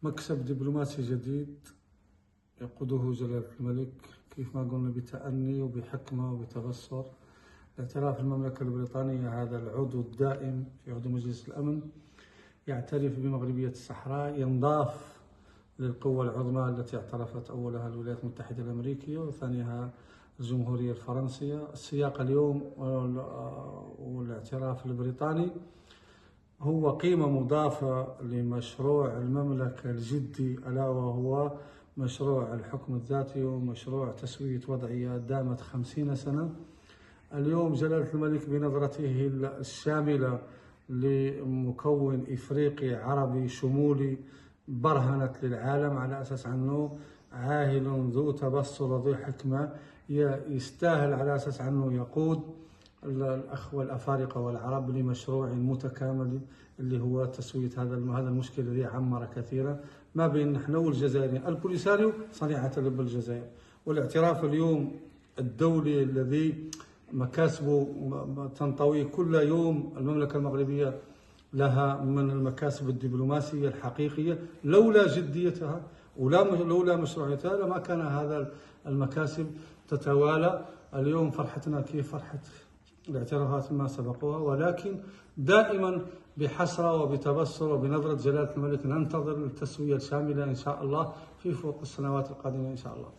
مكسب دبلوماسي جديد يقوده جلالة الملك كيف ما قلنا بتأني وبحكمة وبتبصر لاعتراف المملكة البريطانية هذا العضو الدائم في عضو مجلس الأمن يعترف بمغربية الصحراء، ينضاف للقوة العظمى التي اعترفت أولها الولايات المتحدة الأمريكية وثانيها الجمهورية الفرنسية. السياق اليوم والاعتراف البريطاني هو قيمة مضافة لمشروع المملكة الجدي، ألا وهو مشروع الحكم الذاتي ومشروع تسوية وضعيات دامت 50 سنة. اليوم جلالة الملك بنظرته الشاملة لمكون إفريقي عربي شمولي برهنت للعالم على أساس أنه عاهل ذو تبصر وذو حكمة يستاهل على أساس أنه يقود الأخوة الأفارقة والعرب لمشروع متكامل اللي هو تسوية هذا المشكل الذي عمر كثيرا ما بين نحن والجزائريين. البوليساريو صنيعة لب الجزائر، والاعتراف اليوم الدولي الذي مكاسبه تنطوي كل يوم المملكة المغربية لها من المكاسب الدبلوماسية الحقيقية، لولا جديتها ولولا مشروعيتها لما كان هذا المكاسب تتوالى. اليوم فرحتنا كيف فرحة الاعترافات ما سبقوها، ولكن دائما بحسرة وبتبصر وبنظرة جلالة الملك ننتظر التسوية الشاملة إن شاء الله في فوق السنوات القادمة إن شاء الله.